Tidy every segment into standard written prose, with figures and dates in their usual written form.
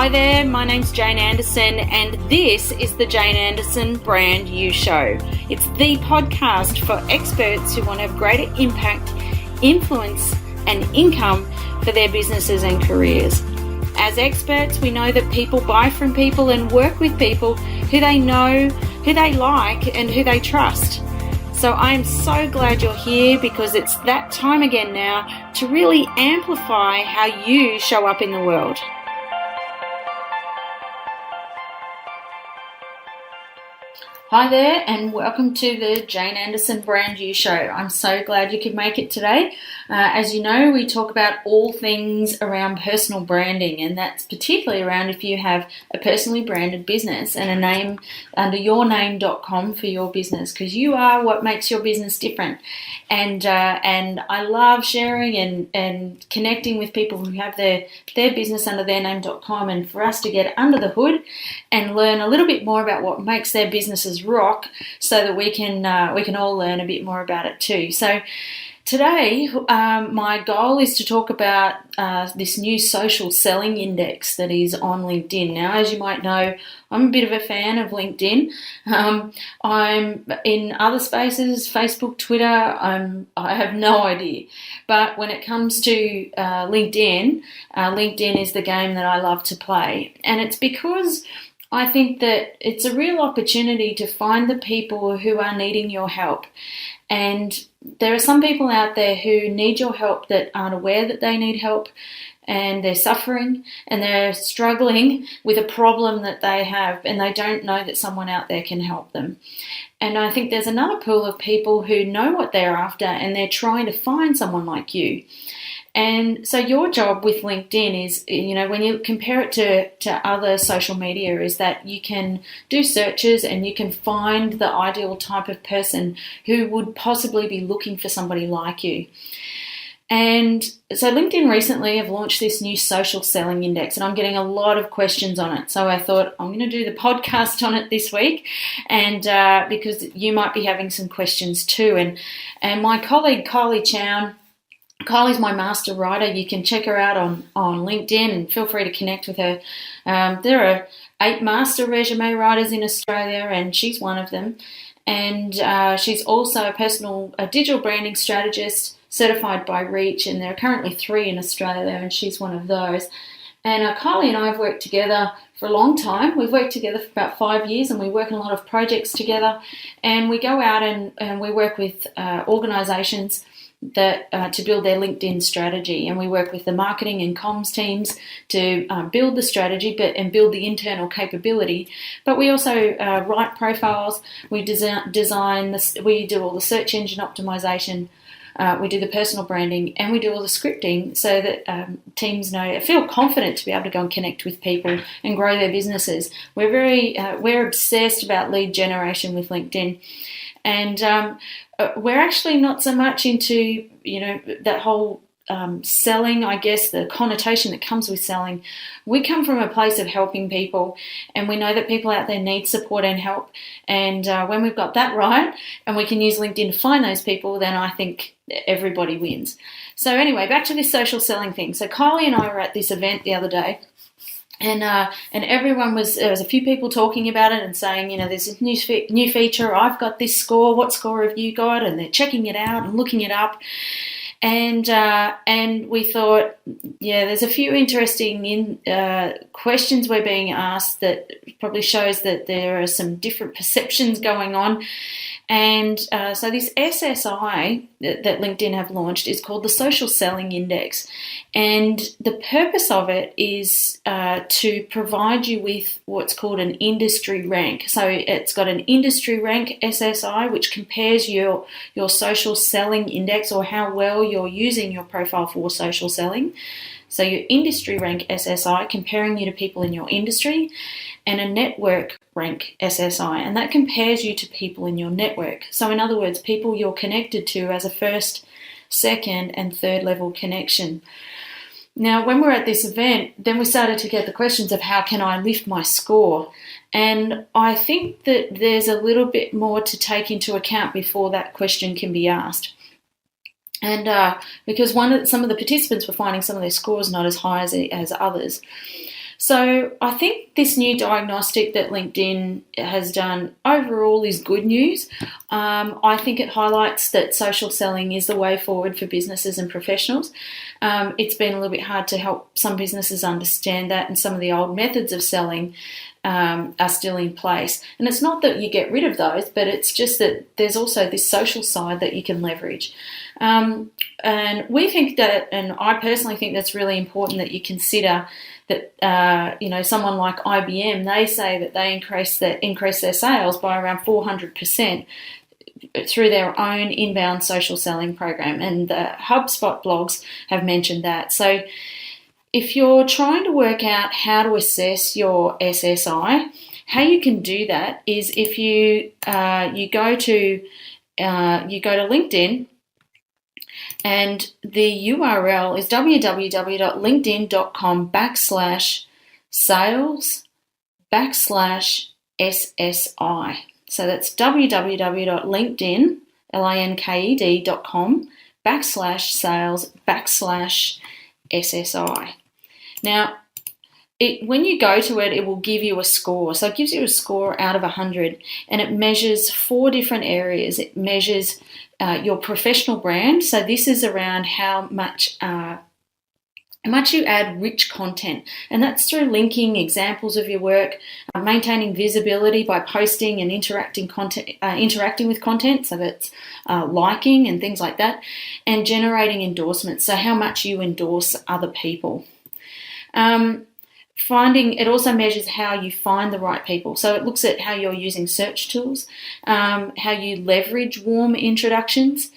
Hi there, my name's Jane Anderson and this is the Jane Anderson Brand You Show. It's the podcast for experts who want to have greater impact, influence and income for their businesses and careers. As experts, we know that people buy from people and work with people who they know, who they like and who they trust. So I'm so glad you're here because it's that time again now to really amplify how you show up in the world. Hi there and welcome to the Jane Anderson Brand You Show. I'm so glad you could make it today. As you know, we talk about all things around personal branding, and that's particularly around if you have a personally branded business and a name under yourname.com for your business, because you are what makes your business different. And I love sharing and connecting with people who have their business under their name.com, and for us to get under the hood and learn a little bit more about what makes their businesses rock, so that we can all learn a bit more about it too. So today, my goal is to talk about this new social selling index that is on LinkedIn. Now, as you might know, I'm a bit of a fan of LinkedIn. I'm in other spaces, Facebook, Twitter, I have no idea. But when it comes to LinkedIn, LinkedIn is the game that I love to play. And it's because I think that it's a real opportunity to find the people who are needing your help. And there are some people out there who need your help that aren't aware that they need help, and they're suffering and they're struggling with a problem that they have, and they don't know that someone out there can help them. And I think there's another pool of people who know what they're after and they're trying to find someone like you. And so your job with LinkedIn is, when you compare it to other social media, is that you can do searches and you can find the ideal type of person who would possibly be looking for somebody like you. And so LinkedIn recently have launched this new social selling index, and I'm getting a lot of questions on it. So I thought I'm going to do the podcast on it this week, and because you might be having some questions too. And my colleague Kylie Chown, Kylie's my master writer. You can check her out on LinkedIn and feel free to connect with her. There are 8 master resume writers in Australia, and she's one of them. And she's also a digital branding strategist certified by Reach, and there are currently 3 in Australia, and she's one of those. And Kylie and I have worked together for a long time. We've worked together for about 5 years, and we work in a lot of projects together. And we go out and we work with organisations that to build their LinkedIn strategy, and we work with the marketing and comms teams to build the strategy and build the internal capability. But we also write profiles, we design this, we do all the search engine optimization, we do the personal branding, and we do all the scripting so that teams feel confident to be able to go and connect with people and grow their businesses. We're obsessed about lead generation with LinkedIn. And we're actually not so much into, that whole selling, I guess, the connotation that comes with selling. We come from a place of helping people, and we know that people out there need support and help. And when we've got that right, and we can use LinkedIn to find those people, then I think everybody wins. So anyway, back to this social selling thing. So Kylie and I were at this event the other day. And everyone there was a few people talking about it and saying, there's this new feature, I've got this score, what score have you got? And they're checking it out and looking it up. And we thought, there's a few interesting questions we're being asked that probably shows that there are some different perceptions going on. And so this SSI that LinkedIn have launched is called the Social Selling Index. And the purpose of it is to provide you with what's called an industry rank. So it's got an industry rank, SSI, which compares your social selling index, or how well you're using your profile for social selling. So your industry rank SSI, comparing you to people in your industry, and a network rank SSI, and that compares you to people in your network. So in other words, people you're connected to as a first, second, and third level connection. Now, when we're at this event, then we started to get the questions of how can I lift my score? And I think that there's a little bit more to take into account before that question can be asked. And because some of the participants were finding some of their scores not as high as others. So I think this new diagnostic that LinkedIn has done overall is good news. I think it highlights that social selling is the way forward for businesses and professionals. It's been a little bit hard to help some businesses understand that, and some of the old methods of selling are still in place. And it's not that you get rid of those, but it's just that there's also this social side that you can leverage. And we think that, and I personally think that's really important, that you consider that, someone like IBM, they say that they increase their sales by around 400% through their own inbound social selling program. And the HubSpot blogs have mentioned that. So if you're trying to work out how to assess your SSI, how you can do that is if you go to LinkedIn, and the URL is www.linkedin.com/sales/SSI. So that's www.linkedin.com/sales/SSI. Now, when you go to it, it will give you a score. So it gives you a score out of 100, and it measures 4 different areas. It measures your professional brand. So this is around how much you add rich content, and that's through linking examples of your work, maintaining visibility by posting and interacting with content, so that's liking and things like that, and generating endorsements, so how much you endorse other people. It also measures how you find the right people. So it looks at how you're using search tools, how you leverage warm introductions,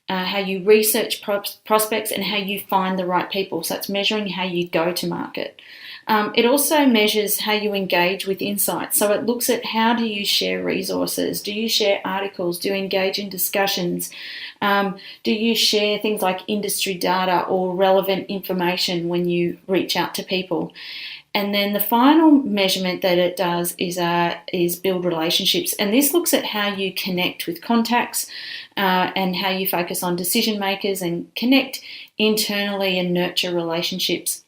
how you research prospects, and how you find the right people. So it's measuring how you go to market. It also measures how you engage with insights. So it looks at how do you share resources? Do you share articles? Do you engage in discussions? Do you share things like industry data or relevant information when you reach out to people? And then the final measurement that it does is build relationships. And this looks at how you connect with contacts and how you focus on decision makers and connect internally and nurture relationships.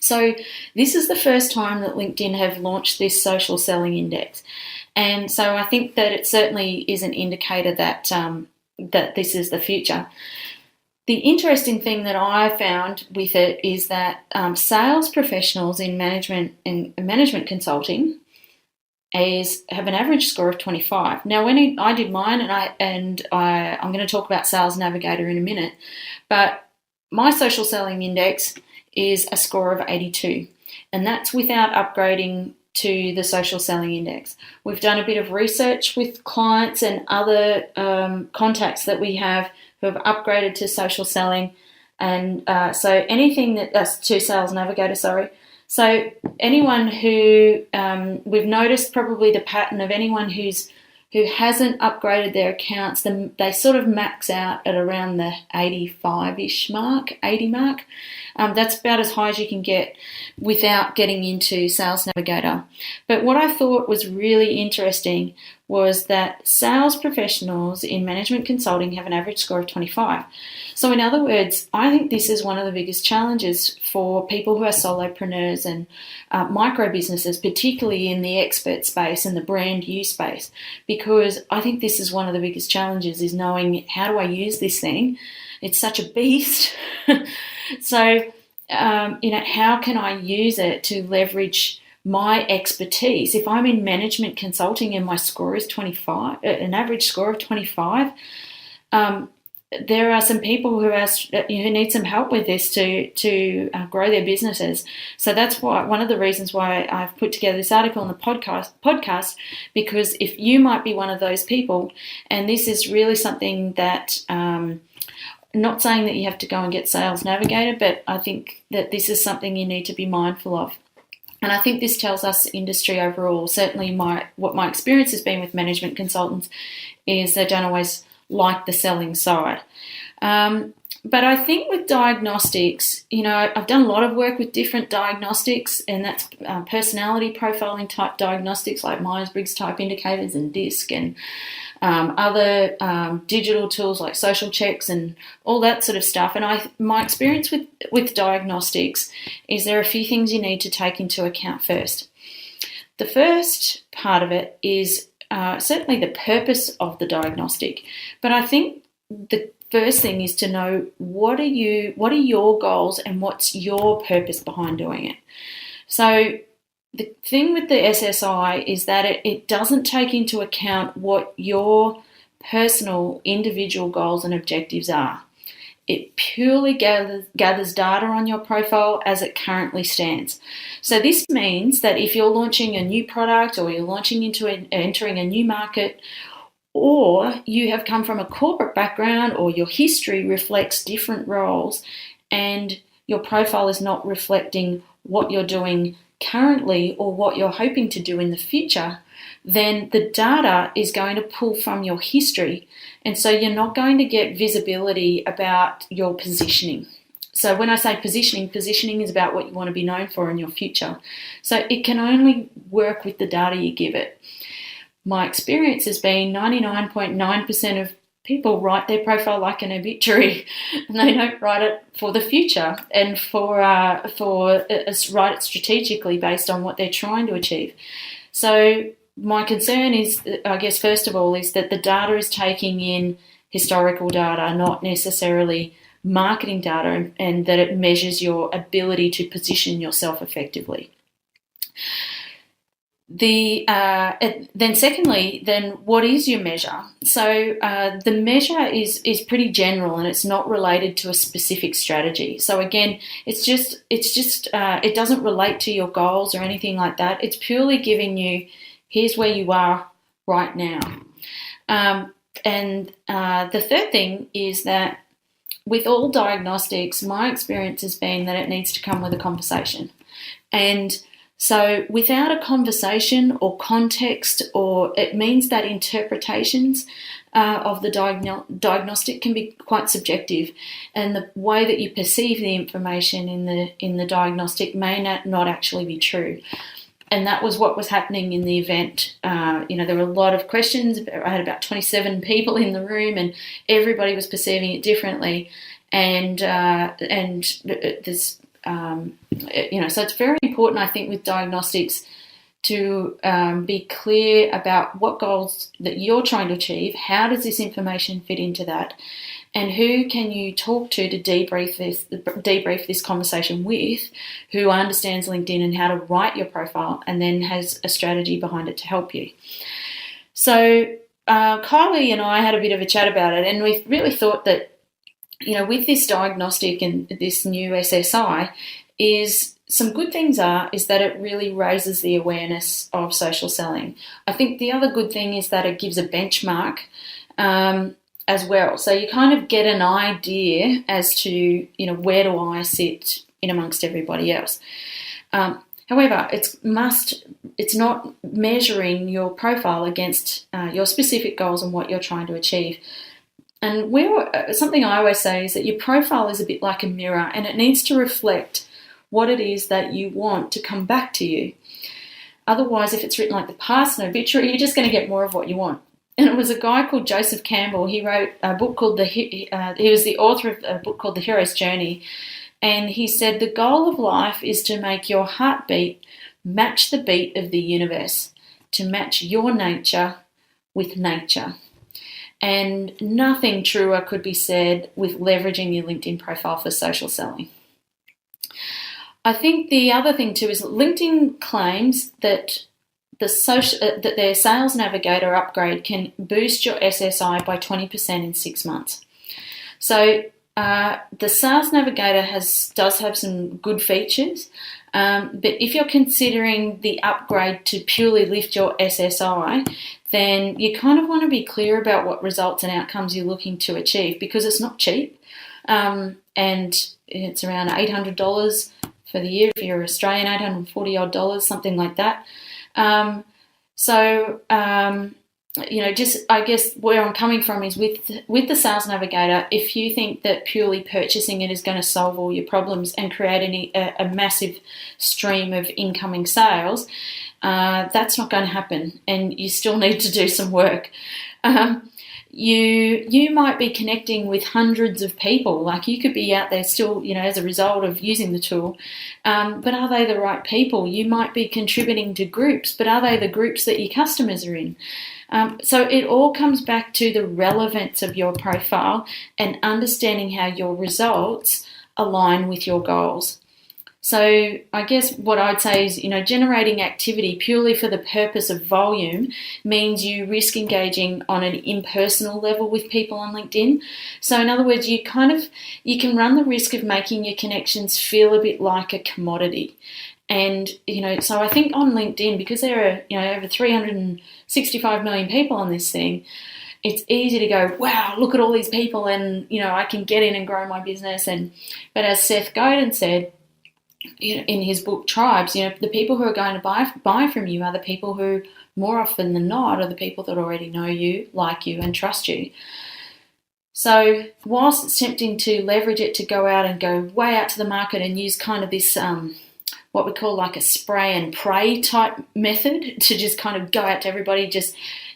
So this is the first time that LinkedIn have launched this social selling index. And so I think that it certainly is an indicator that this is the future. The interesting thing that I found with it is that sales professionals in management and management consulting have an average score of 25. Now, when I did mine, I'm going to talk about Sales Navigator in a minute, but my social selling index is a score of 82, and that's without upgrading to the social selling index. We've done a bit of research with clients and other contacts that we have who have upgraded to social selling, and so anything that's to Sales Navigator, sorry. So anyone who we've noticed probably the pattern of anyone who hasn't upgraded their accounts, they sort of max out at around the 85-ish mark, 80 mark. That's about as high as you can get without getting into Sales Navigator. But what I thought was really interesting was that sales professionals in management consulting have an average score of 25. So in other words, I think this is one of the biggest challenges for people who are solopreneurs and micro businesses, particularly in the expert space and the brand you space, because I think this is one of the biggest challenges, is knowing, how do I use this thing? It's such a beast. So, how can I use it to leverage my expertise? If I'm in management consulting and my score is 25, an average score of 25, there are some people who need some help with this to grow their businesses. So that's why one of the reasons why I've put together this article on the podcast, because if you might be one of those people, and this is really something that, not saying that you have to go and get Sales Navigator, but I think that this is something you need to be mindful of. And I think this tells us industry overall, certainly what my experience has been with management consultants, is they don't always like the selling side. But I think with diagnostics, I've done a lot of work with different diagnostics, and that's personality profiling type diagnostics like Myers-Briggs type indicators and DISC, and other digital tools like social checks and all that sort of stuff. And my experience with diagnostics is there are a few things you need to take into account first. The first part of it is certainly the purpose of the diagnostic, but I think the first thing is to know what are your goals and what's your purpose behind doing it. So the thing with the SSI is that it doesn't take into account what your personal individual goals and objectives are. It purely gathers data on your profile as it currently stands. So this means that if you're launching a new product, or you're launching entering a new market, or you have come from a corporate background, or your history reflects different roles and your profile is not reflecting what you're doing currently or what you're hoping to do in the future, then the data is going to pull from your history. And so you're not going to get visibility about your positioning. So when I say positioning is about what you want to be known for in your future. So it can only work with the data you give it. My experience has been 99.9% of people write their profile like an obituary, and they don't write it for the future and write it strategically based on what they're trying to achieve. So my concern is, I guess, first of all, is that the data is taking in historical data, not necessarily marketing data, and that it measures your ability to position yourself effectively. Then secondly, what is your measure? So the measure is pretty general, and it's not related to a specific strategy. So again, it doesn't relate to your goals or anything like that. It's purely giving you, here's where you are right now. And the third thing is that with all diagnostics, my experience has been that it needs to come with a conversation. And so without a conversation or context, or it means that interpretations of the diagnostic can be quite subjective, and the way that you perceive the information in the diagnostic may not actually be true. And that was what was happening in the event. There were a lot of questions. I had about 27 people in the room, and everybody was perceiving it differently. And there's so it's very important, I think, with diagnostics to be clear about what goals that you're trying to achieve. How does this information fit into that? And who can you talk to debrief this conversation with, who understands LinkedIn and how to write your profile, and then has a strategy behind it to help you. So Kylie and I had a bit of a chat about it, and we really thought that, with this diagnostic and this new SSI, is some good things is that it really raises the awareness of social selling. I think the other good thing is that it gives a benchmark as well. So you kind of get an idea as to, where do I sit in amongst everybody else. However, it's not measuring your profile against your specific goals and what you're trying to achieve. And something I always say is that your profile is a bit like a mirror, and it needs to reflect what it is that you want to come back to you. Otherwise, if it's written like the past and obituary, you're just going to get more of what you want. And it was a guy called Joseph Campbell. He wrote a book called he was the author of a book called The Hero's Journey. And he said, the goal of life is to make your heartbeat match the beat of the universe, to match your nature with nature. And nothing truer could be said with leveraging your LinkedIn profile for social selling. I think the other thing too is LinkedIn claims that that their Sales Navigator upgrade can boost your SSI by 20% in 6 months. So the Sales Navigator does have some good features, but if you're considering the upgrade to purely lift your SSI, then you kind of want to be clear about what results and outcomes you're looking to achieve, because it's not cheap, and it's around $800 for the year if you're Australian, $840 odd, something like that. just I guess where I'm coming from is with the Sales Navigator. If you think that purely purchasing it is going to solve all your problems and create a massive stream of incoming sales, that's not going to happen, and you still need to do some work. You might be connecting with hundreds of people. Like, you could be out there still, as a result of using the tool. But are they the right people? You might be contributing to groups, but are they the groups that your customers are in? So it all comes back to the relevance of your profile and understanding how your results align with your goals. So I guess what I'd say is, generating activity purely for the purpose of volume means you risk engaging on an impersonal level with people on LinkedIn. So in other words, you can run the risk of making your connections feel a bit like a commodity. And, so I think on LinkedIn, because there are, over 365 million people on this thing, it's easy to go, wow, look at all these people, and, I can get in and grow my business. But as Seth Godin said, in his book Tribes, the people who are going to buy from you are the people who, more often than not, are the people that already know you, like you, and trust you. So whilst it's tempting to leverage it to go out and go way out to the market and use kind of this what we call like a spray and pray type method to just kind of go out to everybody,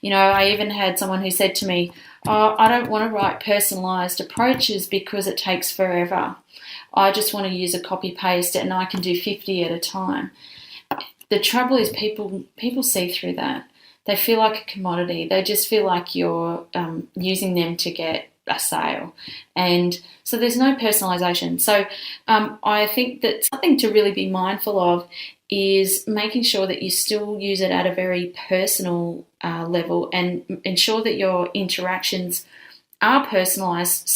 I even had someone who said to me, oh, I don't want to write personalised approaches because it takes forever. I just want to use a copy paste and I can do 50 at a time. The trouble is people see through that. They feel like a commodity. They just feel like you're using them to get a sale. And so there's no personalisation. So I think that something to really be mindful of is making sure that you still use it at a very personal level, and ensure that your interactions are personalised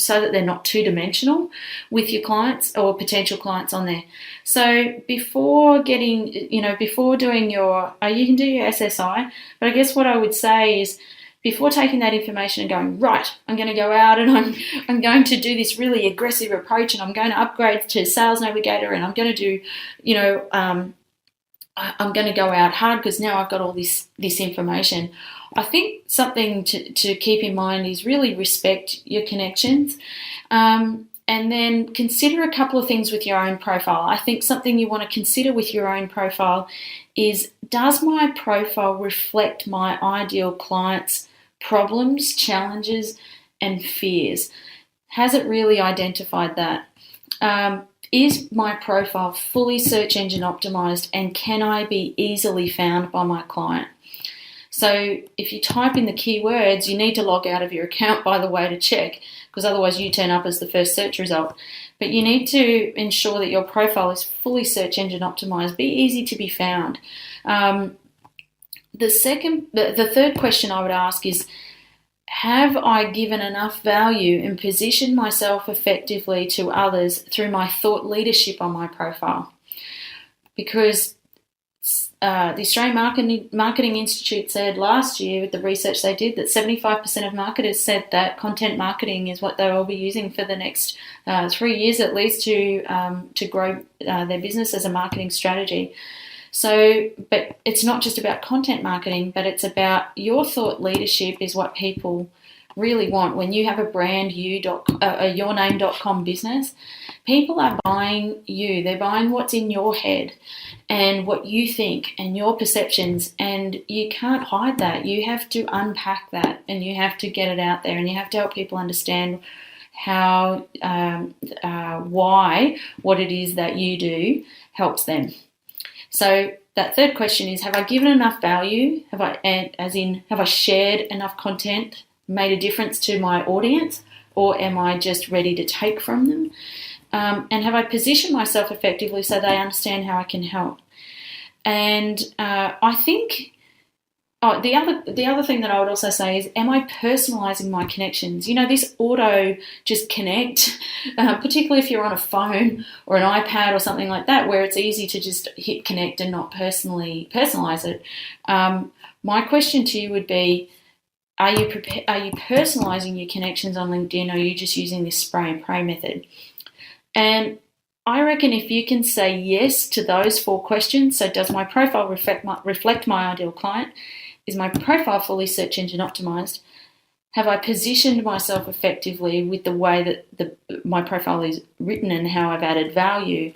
so that they're not two-dimensional with your clients or potential clients on there. So before doing you can do your SSI, but I guess what I would say is, before taking that information and going, right, I'm going to go out and I'm going to do this really aggressive approach, and I'm going to upgrade to Sales Navigator, and I'm going to do, I'm going to go out hard because now I've got all this information. I think something to keep in mind is really respect your connections, and then consider a couple of things with your own profile. I think something you want to consider with your own profile is, does my profile reflect my ideal client's problems, challenges, and fears? Has it really identified that? Is my profile fully search engine optimized, and can I be easily found by my client? So if you type in the keywords, you need to log out of your account, by the way, to check, because otherwise you turn up as the first search result. But you need to ensure that your profile is fully search engine optimized, be easy to be found. The third question I would ask is, have I given enough value and positioned myself effectively to others through my thought leadership on my profile? Because the Australian Marketing Institute said last year, with the research they did, that 75% of marketers said that content marketing is what they will be using for the next 3 years at least to grow their business as a marketing strategy. So, but it's not just about content marketing, but it's about your thought leadership is what people really want. When you have a brand yourname.com business, people are buying you. They're buying what's in your head and what you think and your perceptions, and you can't hide that. You have to unpack that, and you have to get it out there, and you have to help people understand how, why what it is that you do helps them. So that third question is, have I given enough value? Have I shared enough content, made a difference to my audience, or am I just ready to take from them? And have I positioned myself effectively so they understand how I can help? And I think the other thing that I would also say is, am I personalising my connections? This auto just connect, particularly if you're on a phone or an iPad or something like that, where it's easy to just hit connect and not personally personalise it. My question to you would be, are you personalising your connections on LinkedIn, or are you just using this spray and pray method? And I reckon if you can say yes to those 4 questions, so does my profile reflect my ideal client? is my profile fully search engine optimized? Have I positioned myself effectively with the way that my profile is written and how I've added value?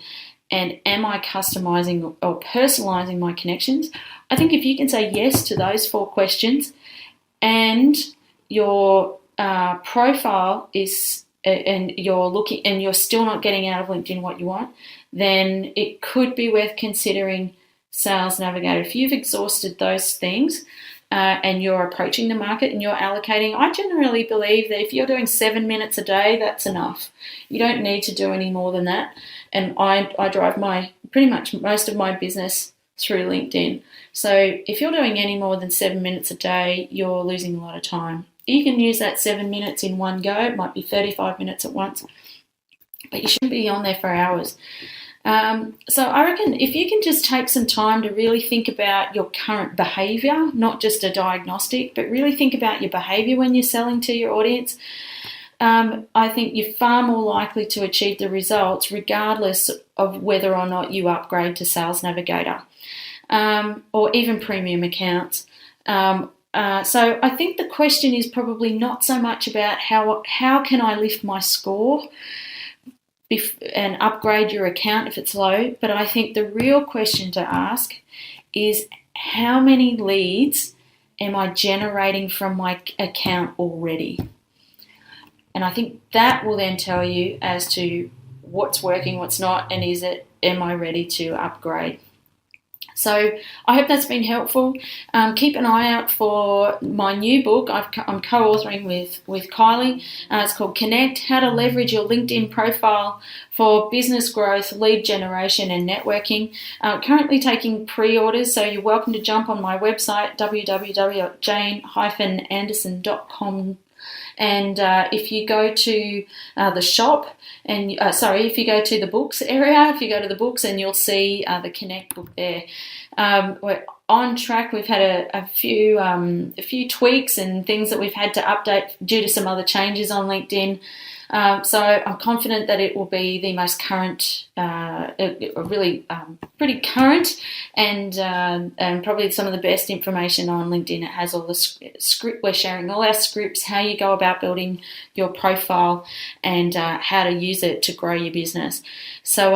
And am I customizing or personalizing my connections? I think if you can say yes to those 4 questions, and your profile is, and you're still not getting out of LinkedIn what you want, then it could be worth considering Sales Navigator. If you've exhausted those things, and you're approaching the market and you're allocating, I generally believe that if you're doing 7 minutes a day, that's enough. You don't need to do any more than that. And I drive pretty much most of my business through LinkedIn. So if you're doing any more than 7 minutes a day, you're losing a lot of time. You can use that 7 minutes in one go. It might be 35 minutes at once, but you shouldn't be on there for hours. So I reckon if you can just take some time to really think about your current behaviour, not just a diagnostic, but really think about your behaviour when you're selling to your audience, I think you're far more likely to achieve the results regardless of whether or not you upgrade to Sales Navigator or even premium accounts. So I think the question is probably not so much about how can I lift my score and upgrade your account if it's low, but I think the real question to ask is how many leads am I generating from my account already? And I think that will then tell you as to what's working, what's not, and am I ready to upgrade? So I hope that's been helpful. Keep an eye out for my new book I'm co-authoring with Kylie. It's called Connect, How to Leverage Your LinkedIn Profile for Business Growth, Lead Generation and Networking. Currently taking pre-orders, so you're welcome to jump on my website, www.jane-anderson.com. And if you go to the shop, and if you go to the books area, if you go to the books, and you'll see the Connect book there. We're on track. We've had a few tweaks and things that we've had to update due to some other changes on LinkedIn. So I'm confident that it will be the most current, really pretty current, and probably some of the best information on LinkedIn. It has all the script. We're sharing all our scripts, how you go about building your profile, and how to use it to grow your business. So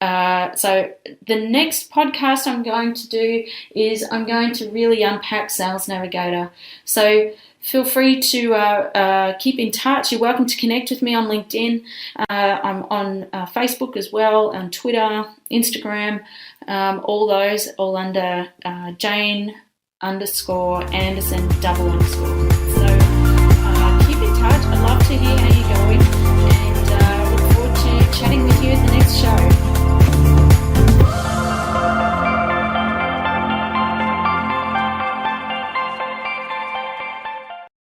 the next podcast I'm going to do is I'm going to really unpack Sales Navigator. So feel free to keep in touch. You're welcome to connect with me on LinkedIn. I'm on Facebook as well, and Twitter, Instagram, all those, all under Jane_Anderson_.